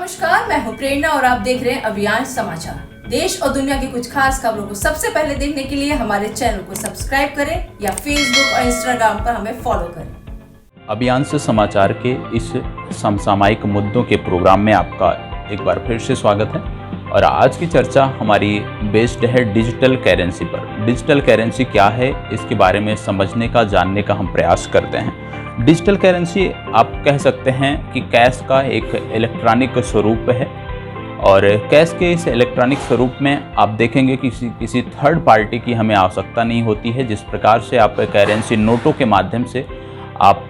नमस्कार, मैं हूं प्रेरणा और आप देख रहे हैं अभियान समाचार। देश और दुनिया की कुछ खास खबरों को सबसे पहले देखने के लिए हमारे चैनल को सब्सक्राइब करें या फेसबुक और इंस्टाग्राम पर हमें फॉलो करें। अभियान से समाचार के इस समसामयिक मुद्दों के प्रोग्राम में आपका एक बार फिर से स्वागत है और आज की चर्चा हमारी बेस्ड है डिजिटल करेंसी पर। डिजिटल करेंसी क्या है, इसके बारे में समझने का, जानने का हम प्रयास करते हैं। डिजिटल करेंसी आप कह सकते हैं कि कैश का एक इलेक्ट्रॉनिक स्वरूप है और कैश के इस इलेक्ट्रॉनिक स्वरूप में आप देखेंगे कि किसी थर्ड पार्टी की हमें आवश्यकता नहीं होती है। जिस प्रकार से आप करेंसी नोटों के माध्यम से आप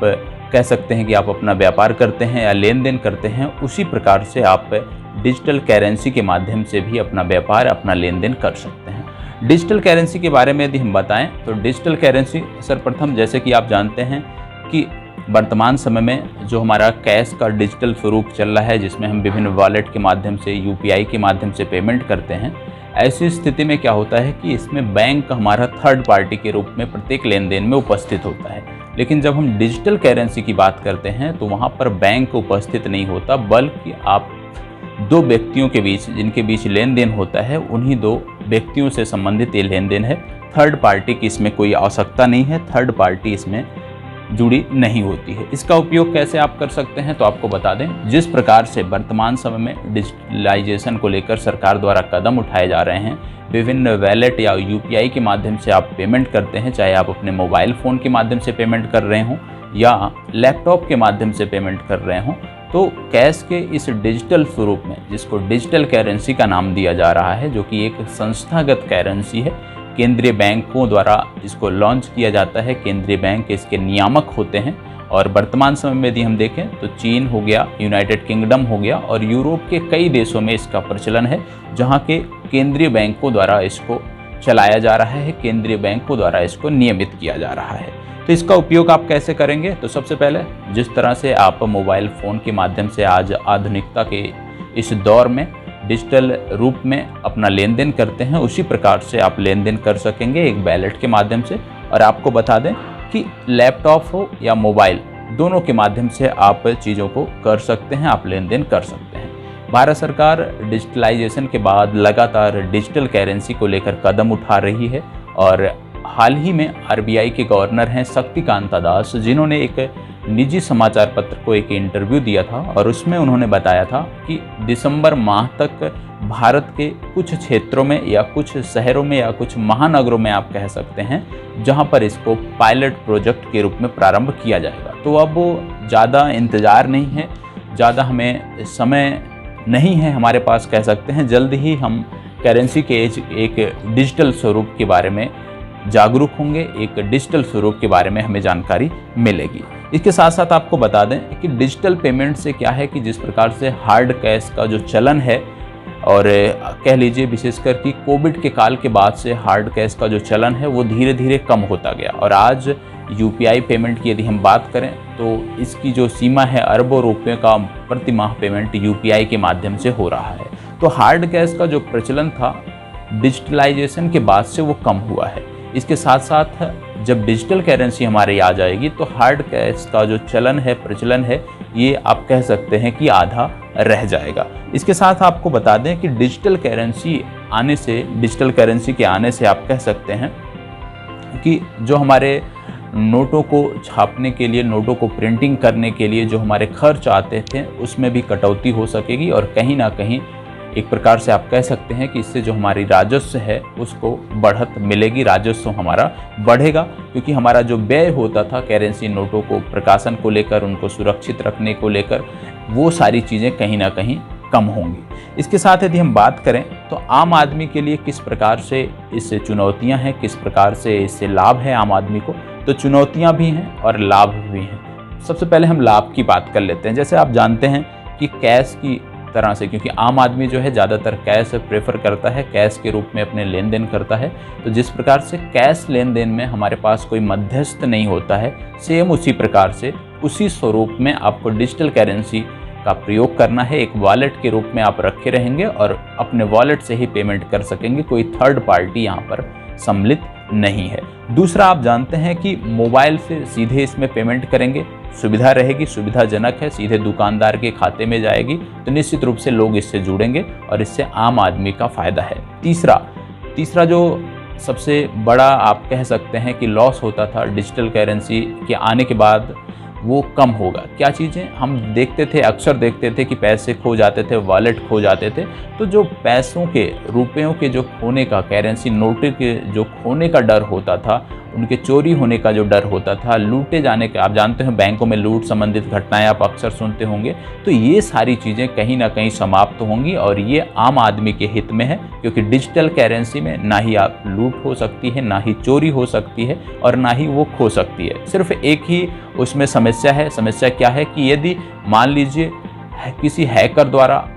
कह सकते हैं कि आप अपना व्यापार करते हैं या लेन देन करते हैं, उसी प्रकार से आप डिजिटल करेंसी के माध्यम से भी अपना व्यापार, अपना लेन देन कर सकते हैं। डिजिटल करेंसी के बारे में यदि हम बताएं तो डिजिटल करेंसी सर्वप्रथम, जैसे कि आप जानते हैं कि वर्तमान समय में जो हमारा कैश का डिजिटल स्वरूप चल रहा है, जिसमें हम विभिन्न वॉलेट के माध्यम से, यूपीआई के माध्यम से पेमेंट करते हैं, ऐसी स्थिति में क्या होता है कि इसमें बैंक हमारा थर्ड पार्टी के रूप में प्रत्येक लेन देन में उपस्थित होता है। लेकिन जब हम डिजिटल करेंसी की बात करते हैं तो वहाँ पर बैंक उपस्थित नहीं होता, बल्कि आप दो व्यक्तियों के बीच, जिनके बीच लेन देन होता है, उन्हीं दो व्यक्तियों से संबंधित ये लेन देन है। थर्ड पार्टी की इसमें कोई आवश्यकता नहीं है, थर्ड पार्टी इसमें जुड़ी नहीं होती है। इसका उपयोग कैसे आप कर सकते हैं तो आपको बता दें, जिस प्रकार से वर्तमान समय में डिजिटलाइजेशन को लेकर सरकार द्वारा कदम उठाए जा रहे हैं, विभिन्न वॉलेट या यूपीआई के माध्यम से आप पेमेंट करते हैं, चाहे आप अपने मोबाइल फ़ोन के माध्यम से पेमेंट कर रहे हों या लैपटॉप के माध्यम से पेमेंट कर रहे हों, तो कैश के इस डिजिटल स्वरूप में, जिसको डिजिटल करेंसी का नाम दिया जा रहा है, जो कि एक संस्थागत करेंसी है, केंद्रीय बैंकों द्वारा इसको लॉन्च किया जाता है। केंद्रीय बैंक इसके नियामक होते हैं और वर्तमान समय में यदि हम देखें तो चीन हो गया, यूनाइटेड किंगडम हो गया और यूरोप के कई देशों में इसका प्रचलन है, जहां के केंद्रीय बैंकों द्वारा इसको चलाया जा रहा है, केंद्रीय बैंकों द्वारा इसको नियमित किया जा रहा है। तो इसका उपयोग आप कैसे करेंगे? तो सबसे पहले जिस तरह से आप मोबाइल फ़ोन के माध्यम से आज आधुनिकता के इस दौर में डिजिटल रूप में अपना लेन देन करते हैं, उसी प्रकार से आप लेन देन कर सकेंगे एक वॉलेट के माध्यम से। और आपको बता दें कि लैपटॉप हो या मोबाइल, दोनों के माध्यम से आप चीज़ों को कर सकते हैं, आप लेन देन कर सकते हैं। भारत सरकार डिजिटलाइजेशन के बाद लगातार डिजिटल करेंसी को लेकर कदम उठा रही है और हाल ही में आरबीआई के गवर्नर हैं शक्तिकांत दास, जिन्होंने एक निजी समाचार पत्र को एक इंटरव्यू दिया था और उसमें उन्होंने बताया था कि दिसंबर माह तक भारत के कुछ क्षेत्रों में या कुछ शहरों में या कुछ महानगरों में आप कह सकते हैं, जहां पर इसको पायलट प्रोजेक्ट के रूप में प्रारंभ किया जाएगा। तो अब ज़्यादा इंतज़ार नहीं है, ज़्यादा हमें समय नहीं है हमारे पास, कह सकते हैं जल्द ही हम करेंसी के एक डिजिटल स्वरूप के बारे में जागरूक होंगे, एक डिजिटल स्वरूप के बारे में हमें जानकारी मिलेगी। इसके साथ साथ आपको बता दें कि डिजिटल पेमेंट से क्या है कि जिस प्रकार से हार्ड कैश का जो चलन है, और कह लीजिए विशेषकर कि कोविड के काल के बाद से हार्ड कैश का जो चलन है वो धीरे धीरे कम होता गया और आज यूपीआई पेमेंट की यदि हम बात करें तो इसकी जो सीमा है, अरबों रुपये का प्रति माह पेमेंट यूपीआई के माध्यम से हो रहा है। तो हार्ड कैश का जो प्रचलन था डिजिटलाइजेशन के बाद से वो कम हुआ है। इसके साथ साथ जब डिजिटल करेंसी हमारे आ जाएगी तो हार्ड कैश का जो चलन है, प्रचलन है, ये आप कह सकते हैं कि आधा रह जाएगा। इसके साथ आपको बता दें कि डिजिटल करेंसी के आने से आप कह सकते हैं कि जो हमारे नोटों को छापने के लिए, नोटों को प्रिंटिंग करने के लिए जो हमारे खर्च आते थे, उसमें भी कटौती हो सकेगी और कहीं ना कहीं एक प्रकार से आप कह सकते हैं कि इससे जो हमारी राजस्व है उसको बढ़त मिलेगी, राजस्व हमारा बढ़ेगा, क्योंकि हमारा जो व्यय होता था करेंसी नोटों को प्रकाशन को लेकर, उनको सुरक्षित रखने को लेकर, वो सारी चीज़ें कहीं ना कहीं कम होंगी। इसके साथ यदि हम बात करें तो आम आदमी के लिए किस प्रकार से इससे चुनौतियाँ हैं, किस प्रकार से इससे लाभ है आम आदमी को, तो चुनौतियाँ भी हैं और लाभ भी हैं। सबसे पहले हम लाभ की बात कर लेते हैं। जैसे आप जानते हैं कि कैश की तरह से, क्योंकि आम आदमी जो है ज़्यादातर कैश प्रेफर करता है, कैश के रूप में अपने लेन देन करता है, तो जिस प्रकार से कैश लेन देन में हमारे पास कोई मध्यस्थ नहीं होता है, सेम उसी प्रकार से उसी स्वरूप में आपको डिजिटल करेंसी का प्रयोग करना है। एक वॉलेट के रूप में आप रखे रहेंगे और अपने वॉलेट से ही पेमेंट कर सकेंगे, कोई थर्ड पार्टी यहाँ पर सम्मिलित नहीं है। दूसरा, आप जानते हैं कि मोबाइल से सीधे इसमें पेमेंट करेंगे, सुविधा रहेगी, सुविधाजनक है, सीधे दुकानदार के खाते में जाएगी, तो निश्चित रूप से लोग इससे जुड़ेंगे और इससे आम आदमी का फायदा है। तीसरा जो सबसे बड़ा आप कह सकते हैं कि लॉस होता था डिजिटल करेंसी के आने के बाद, वो कम होगा। क्या चीज़ें हम देखते थे, अक्सर देखते थे कि पैसे खो जाते थे, वॉलेट खो जाते थे, तो जो पैसों के, रुपयों के जो खोने का, करेंसी नोट के जो खोने का डर होता था, उनके चोरी होने का जो डर होता था, लूटे जाने का, आप जानते हैं बैंकों में लूट संबंधित घटनाएं आप अक्सर सुनते होंगे, तो ये सारी चीज़ें कहीं ना कहीं समाप्त होंगी और ये आम आदमी के हित में है, क्योंकि डिजिटल करेंसी में ना ही आप लूट हो सकती है, ना ही चोरी हो सकती है और ना ही वो खो सकती है। सिर्फ एक ही उसमें समस्या है। समस्या क्या है कि यदि मान लीजिए किसी हैकर द्वारा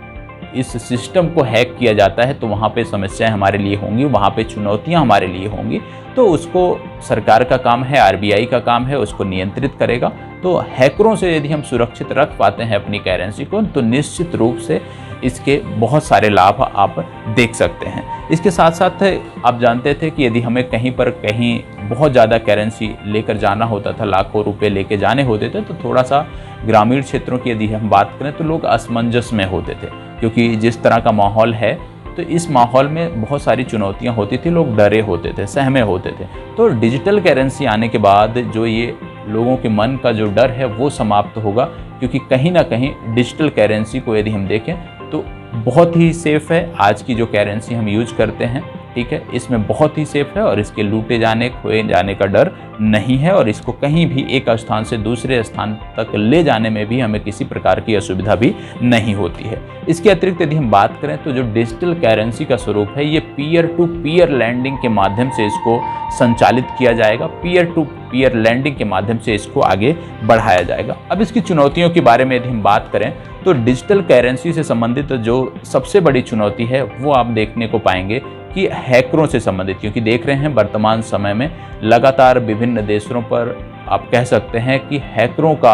इस सिस्टम को हैक किया जाता है, तो वहाँ पे समस्याएं हमारे लिए होंगी, वहाँ पे चुनौतियाँ हमारे लिए होंगी, तो उसको सरकार का काम है, आरबीआई का काम है, उसको नियंत्रित करेगा। तो हैकरों से यदि हम सुरक्षित रख पाते हैं अपनी करेंसी को, तो निश्चित रूप से इसके बहुत सारे लाभ आप देख सकते हैं। इसके साथ साथ आप जानते थे कि यदि हमें कहीं बहुत ज़्यादा करेंसी लेकर जाना होता था, लाखों रुपए लेके जाने होते थे, तो थोड़ा सा ग्रामीण क्षेत्रों की यदि हम बात करें तो लोग असमंजस में होते थे, क्योंकि जिस तरह का माहौल है, तो इस माहौल में बहुत सारी चुनौतियां होती थी, लोग डरे होते थे, सहमे होते थे। तो डिजिटल करेंसी आने के बाद जो ये लोगों के मन का जो डर है वो समाप्त होगा, क्योंकि कहीं ना कहीं डिजिटल करेंसी को यदि हम देखें तो बहुत ही सेफ़ है। आज की जो करेंसी हम यूज करते हैं, ठीक है, इसमें बहुत ही सेफ है और इसके लूटे जाने, खोए जाने का डर नहीं है और इसको कहीं भी एक स्थान से दूसरे स्थान तक ले जाने में भी हमें किसी प्रकार की असुविधा भी नहीं होती है। इसके अतिरिक्त यदि हम बात करें तो जो डिजिटल करेंसी का स्वरूप है, ये पीयर टू पीयर लैंडिंग के माध्यम से इसको संचालित किया जाएगा, पीयर टू पीयर लैंडिंग के माध्यम से इसको आगे बढ़ाया जाएगा। अब इसकी चुनौतियों के बारे में यदि हम बात करें तो डिजिटल करेंसी से संबंधित जो सबसे बड़ी चुनौती है वो आप देखने को पाएंगे कि हैकरों से संबंधित, क्योंकि देख रहे हैं वर्तमान समय में लगातार विभिन्न देशों पर आप कह सकते हैं कि हैकरों का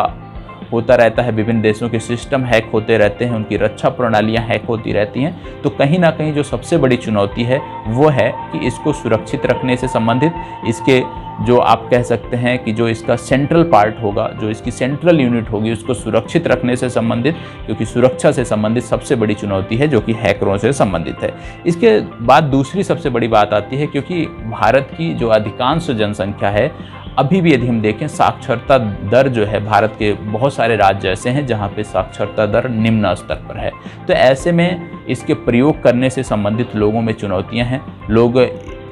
होता रहता है, विभिन्न देशों के सिस्टम हैक होते रहते हैं, उनकी रक्षा प्रणालियां हैक होती रहती हैं। तो कहीं ना कहीं जो सबसे बड़ी चुनौती है वो है कि इसको सुरक्षित रखने से संबंधित, इसके जो आप कह सकते हैं कि जो इसका सेंट्रल पार्ट होगा, जो इसकी सेंट्रल यूनिट होगी, उसको सुरक्षित रखने से संबंधित, क्योंकि सुरक्षा से संबंधित सबसे बड़ी चुनौती है जो कि हैकरों से संबंधित है। इसके बाद दूसरी सबसे बड़ी बात आती है, क्योंकि भारत की जो अधिकांश जनसंख्या है, अभी भी यदि हम देखें साक्षरता दर जो है, भारत के बहुत सारे राज्य ऐसे हैं जहाँ पे साक्षरता दर निम्न स्तर पर है। तो ऐसे में इसके प्रयोग करने से संबंधित लोगों में चुनौतियाँ हैं। लोग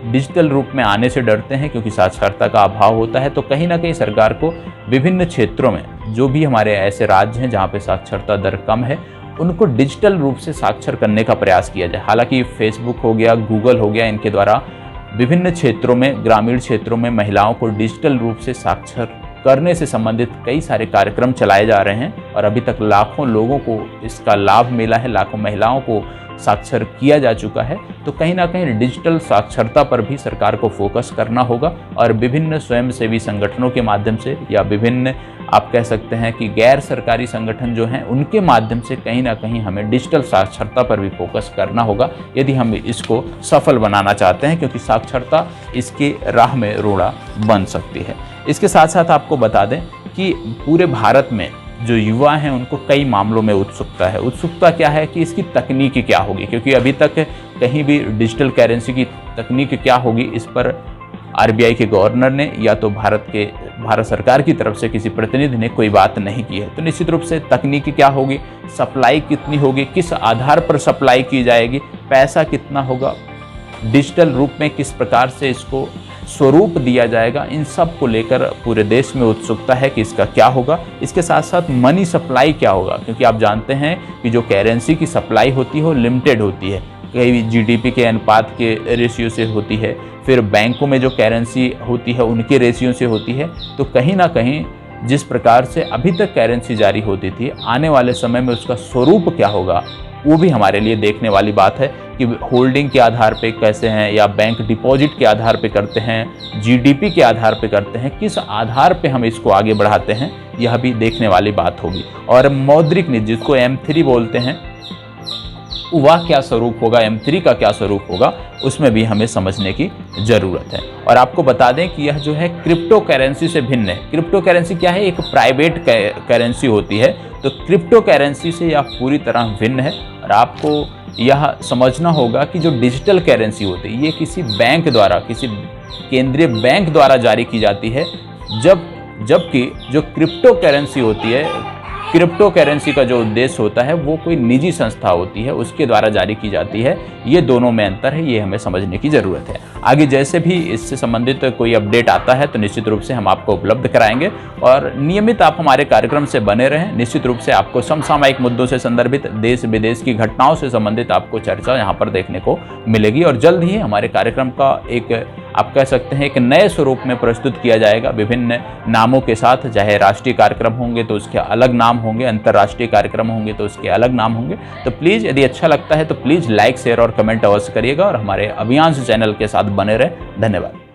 डिजिटल रूप में आने से डरते हैं क्योंकि साक्षरता का अभाव होता है। तो कहीं ना कहीं सरकार को विभिन्न क्षेत्रों में, जो भी हमारे ऐसे राज्य हैं जहाँ पे साक्षरता दर कम है, उनको डिजिटल रूप से साक्षर करने का प्रयास किया जाए। हालांकि फेसबुक हो गया, गूगल हो गया, इनके द्वारा विभिन्न क्षेत्रों में, ग्रामीण क्षेत्रों में महिलाओं को डिजिटल रूप से साक्षर करने से संबंधित कई सारे कार्यक्रम चलाए जा रहे हैं और अभी तक लाखों लोगों को इसका लाभ मिला है, लाखों महिलाओं को साक्षर किया जा चुका है। तो कहीं ना कहीं डिजिटल साक्षरता पर भी सरकार को फोकस करना होगा और विभिन्न स्वयंसेवी संगठनों के माध्यम से या विभिन्न आप कह सकते हैं कि गैर सरकारी संगठन जो हैं उनके माध्यम से कहीं ना कहीं हमें डिजिटल साक्षरता पर भी फोकस करना होगा यदि हम इसको सफल बनाना चाहते हैं, क्योंकि साक्षरता इसकी राह में रोड़ा बन सकती है। इसके साथ साथ आपको बता दें कि पूरे भारत में जो युवा हैं उनको कई मामलों में उत्सुकता है। उत्सुकता क्या है कि इसकी तकनीक क्या होगी, क्योंकि अभी तक कहीं भी डिजिटल करेंसी की तकनीक क्या होगी इस पर आरबीआई के गवर्नर ने या तो भारत सरकार की तरफ से किसी प्रतिनिधि ने कोई बात नहीं की है। तो निश्चित रूप से तकनीक क्या होगी, सप्लाई कितनी होगी, किस आधार पर सप्लाई की जाएगी, पैसा कितना होगा, डिजिटल रूप में किस प्रकार से इसको स्वरूप दिया जाएगा, इन सब को लेकर पूरे देश में उत्सुकता है कि इसका क्या होगा। इसके साथ साथ मनी सप्लाई क्या होगा, क्योंकि आप जानते हैं कि जो करेंसी की सप्लाई होती है वो लिमिटेड होती है, कई जीडीपी के अनुपात के रेशियो से होती है, फिर बैंकों में जो करेंसी होती है उनके रेशियो से होती है। तो कहीं ना कहीं जिस प्रकार से अभी तक करेंसी जारी होती थी, आने वाले समय में उसका स्वरूप क्या होगा वो भी हमारे लिए देखने वाली बात है कि होल्डिंग के आधार पे कैसे हैं या बैंक डिपॉजिट के आधार पे करते हैं, जीडीपी के आधार पे करते हैं, किस आधार पे हम इसको आगे बढ़ाते हैं, यह भी देखने वाली बात होगी। और मौद्रिक नीति जिसको M3 बोलते हैं, वह क्या स्वरूप होगा, M3 का क्या स्वरूप होगा, उसमें भी हमें समझने की ज़रूरत है। और आपको बता दें कि यह जो है क्रिप्टो करेंसी से भिन्न है। क्रिप्टो करेंसी क्या है? एक प्राइवेट करेंसी होती है, तो क्रिप्टो करेंसी से यह पूरी तरह भिन्न है। और आपको यह समझना होगा कि जो डिजिटल करेंसी होती है ये किसी बैंक द्वारा, किसी केंद्रीय बैंक द्वारा जारी की जाती है, जबकि जो क्रिप्टो करेंसी होती है, क्रिप्टो करेंसी का जो उद्देश्य होता है वो कोई निजी संस्था होती है, उसके द्वारा जारी की जाती है। ये दोनों में अंतर है, ये हमें समझने की ज़रूरत है। आगे जैसे भी इससे संबंधित कोई अपडेट आता है तो निश्चित रूप से हम आपको उपलब्ध कराएंगे। और नियमित आप हमारे कार्यक्रम से बने रहें। निश्चित रूप से आपको समसामयिक मुद्दों से संदर्भित, देश विदेश की घटनाओं से संबंधित आपको चर्चा यहाँ पर देखने को मिलेगी। और जल्द ही हमारे कार्यक्रम का एक, आप कह सकते हैं, एक नए स्वरूप में प्रस्तुत किया जाएगा, विभिन्न नामों के साथ। चाहे राष्ट्रीय कार्यक्रम होंगे तो उसके अलग नाम होंगे, अंतर्राष्ट्रीय कार्यक्रम होंगे तो उसके अलग नाम होंगे। तो प्लीज़ यदि अच्छा लगता है तो प्लीज़ लाइक, शेयर और कमेंट अवश्य करिएगा और हमारे अभियांश चैनल के साथ बने रहें। धन्यवाद।